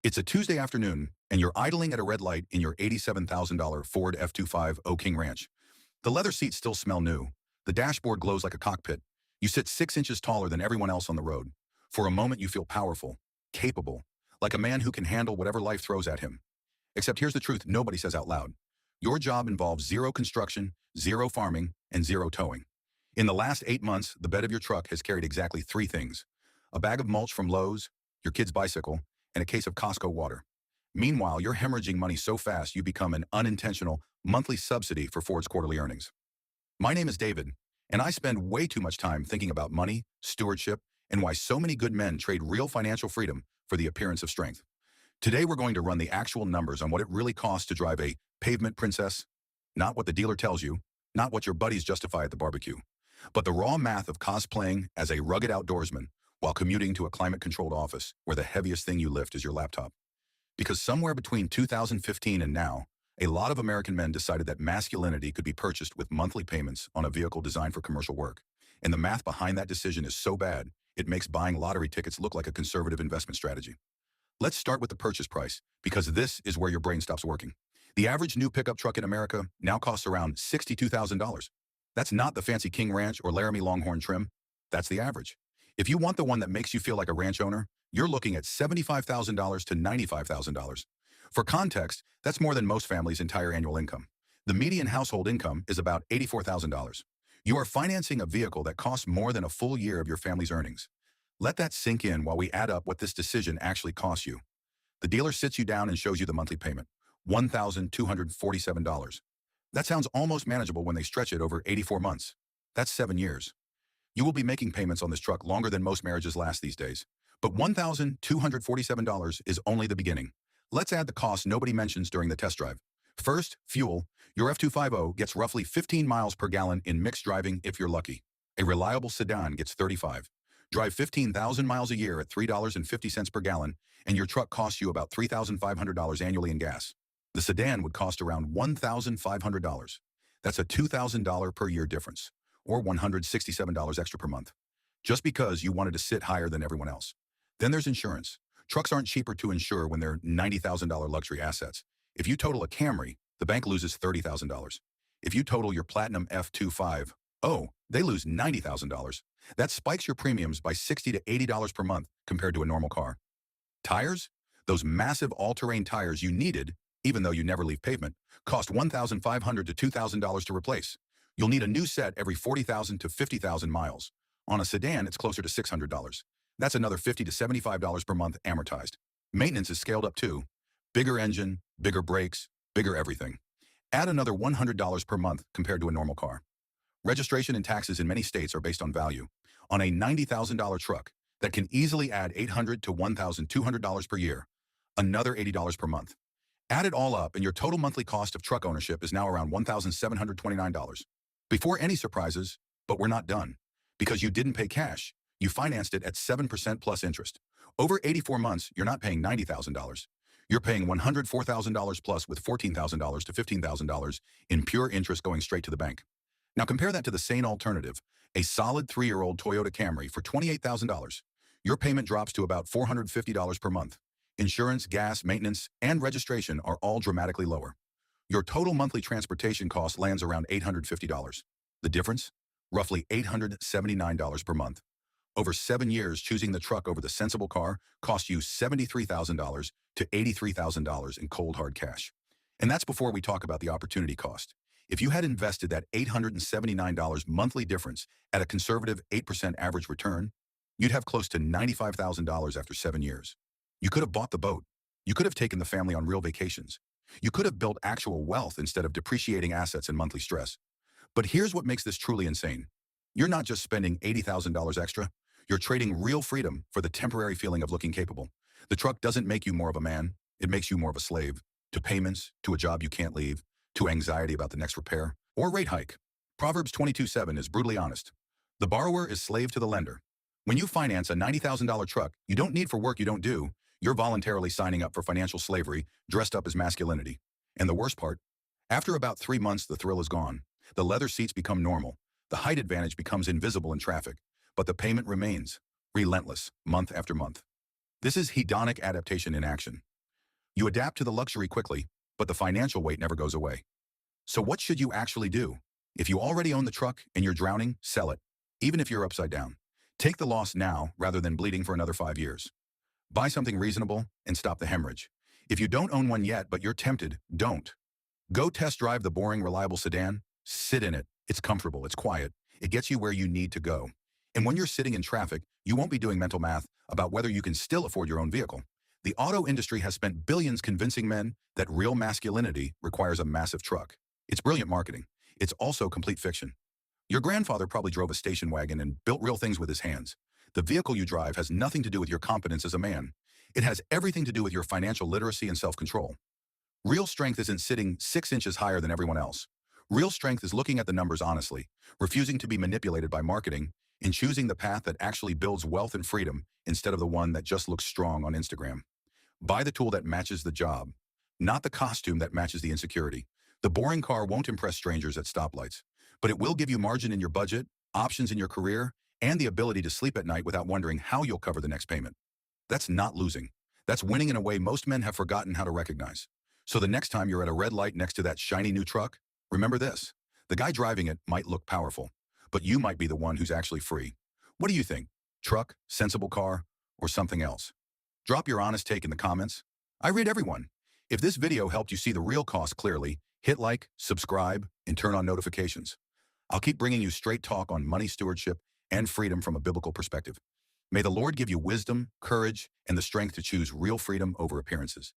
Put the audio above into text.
It's a Tuesday afternoon, and you're idling at a red light in your $87,000 Ford F-250 King Ranch. The leather seats still smell new. The dashboard glows like a cockpit. You sit 6 inches taller than everyone else on the road. For a moment, you feel powerful, capable, like a man who can handle whatever life throws at him. Except here's the truth nobody says out loud. Your job involves zero construction, zero farming, and zero towing. In the last 8 months, the bed of your truck has carried exactly 3 things: a bag of mulch from Lowe's, your kid's bicycle, and a case of Costco water. Meanwhile, you're hemorrhaging money so fast you become an unintentional monthly subsidy for Ford's quarterly earnings. My name is David, and I spend way too much time thinking about money, stewardship, and why so many good men trade real financial freedom for the appearance of strength. Today, we're going to run the actual numbers on what it really costs to drive a Pavement Princess, not what the dealer tells you, not what your buddies justify at the barbecue, but the raw math of cosplaying as a rugged outdoorsman while commuting to a climate-controlled office where the heaviest thing you lift is your laptop. Because somewhere between 2015 and now, a lot of American men decided that masculinity could be purchased with monthly payments on a vehicle designed for commercial work. And the math behind that decision is so bad, it makes buying lottery tickets look like a conservative investment strategy. Let's start with the purchase price, because this is where your brain stops working. The average new pickup truck in America now costs around $62,000. That's not the fancy King Ranch or Laramie Longhorn trim. That's the average. If you want the one that makes you feel like a ranch owner, you're looking at $75,000 to $95,000. For context, that's more than most families' entire annual income. The median household income is about $84,000. You are financing a vehicle that costs more than a full year of your family's earnings. Let that sink in while we add up what this decision actually costs you. The dealer sits you down and shows you the monthly payment, $1,247. That sounds almost manageable when they stretch it over 84 months. That's 7 years. You will be making payments on this truck longer than most marriages last these days. But $1,247 is only the beginning. Let's add the costs nobody mentions during the test drive. First, fuel. Your F-250 gets roughly 15 miles per gallon in mixed driving if you're lucky. A reliable sedan gets 35. Drive 15,000 miles a year at $3.50 per gallon, and your truck costs you about $3,500 annually in gas. The sedan would cost around $1,500. That's a $2,000 per year difference, or $167 extra per month, just because you wanted to sit higher than everyone else. Then there's insurance. Trucks aren't cheaper to insure when they're $90,000 luxury assets. If you total a Camry, the bank loses $30,000. If you total your Platinum F-250, they lose $90,000. That spikes your premiums by $60 to $80 per month compared to a normal car. Tires? Those massive all-terrain tires you needed, even though you never leave pavement, cost $1,500 to $2,000 to replace. You'll need a new set every 40,000 to 50,000 miles. On a sedan, it's closer to $600. That's another $50 to $75 per month amortized. Maintenance is scaled up too. Bigger engine, bigger brakes, bigger everything. Add another $100 per month compared to a normal car. Registration and taxes in many states are based on value. On a $90,000 truck, that can easily add $800 to $1,200 per year, another $80 per month. Add it all up, and your total monthly cost of truck ownership is now around $1,729. Before any surprises, but we're not done. Because you didn't pay cash, you financed it at 7% plus interest. Over 84 months, you're not paying $90,000. You're paying $104,000 plus with $14,000 to $15,000 in pure interest going straight to the bank. Now compare that to the sane alternative, a solid 3-year-old Toyota Camry for $28,000. Your payment drops to about $450 per month. Insurance, gas, maintenance, and registration are all dramatically lower. Your total monthly transportation cost lands around $850. The difference? Roughly $879 per month. Over 7 years, choosing the truck over the sensible car cost you $73,000 to $83,000 in cold hard cash. And that's before we talk about the opportunity cost. If you had invested that $879 monthly difference at a conservative 8% average return, you'd have close to $95,000 after 7 years. You could have bought the boat. You could have taken the family on real vacations. You could have built actual wealth instead of depreciating assets and monthly stress. But here's what makes this truly insane. You're not just spending $80,000 extra. You're trading real freedom for the temporary feeling of looking capable. The truck doesn't make you more of a man. It makes you more of a slave. To payments, to a job you can't leave, to anxiety about the next repair or rate hike. Proverbs 22:7 is brutally honest. The borrower is slave to the lender. When you finance a $90,000 truck you don't need for work you don't do, you're voluntarily signing up for financial slavery dressed up as masculinity. And the worst part, after about 3 months, the thrill is gone. The leather seats become normal. The height advantage becomes invisible in traffic, but the payment remains relentless month after month. This is hedonic adaptation in action. You adapt to the luxury quickly, but the financial weight never goes away. So what should you actually do? If you already own the truck and you're drowning, sell it, even if you're upside down. Take the loss now rather than bleeding for another 5 years. Buy something reasonable and stop the hemorrhage. If you don't own one yet, but you're tempted, don't. Go test drive the boring, reliable sedan. Sit in it. It's comfortable. It's quiet. It gets you where you need to go. And when you're sitting in traffic, you won't be doing mental math about whether you can still afford your own vehicle. The auto industry has spent billions convincing men that real masculinity requires a massive truck. It's brilliant marketing. It's also complete fiction. Your grandfather probably drove a station wagon and built real things with his hands. The vehicle you drive has nothing to do with your competence as a man. It has everything to do with your financial literacy and self-control. Real strength isn't sitting 6 inches higher than everyone else. Real strength is looking at the numbers honestly, refusing to be manipulated by marketing, and choosing the path that actually builds wealth and freedom instead of the one that just looks strong on Instagram. Buy the tool that matches the job, not the costume that matches the insecurity. The boring car won't impress strangers at stoplights, but it will give you margin in your budget, options in your career, and the ability to sleep at night without wondering how you'll cover the next payment. That's not losing. That's winning in a way most men have forgotten how to recognize. So the next time you're at a red light next to that shiny new truck, remember this. The guy driving it might look powerful, but you might be the one who's actually free. What do you think? Truck, sensible car, or something else? Drop your honest take in the comments. I read everyone. If this video helped you see the real cost clearly, hit like, subscribe, and turn on notifications. I'll keep bringing you straight talk on money stewardship and freedom from a biblical perspective. May the Lord give you wisdom, courage, and the strength to choose real freedom over appearances.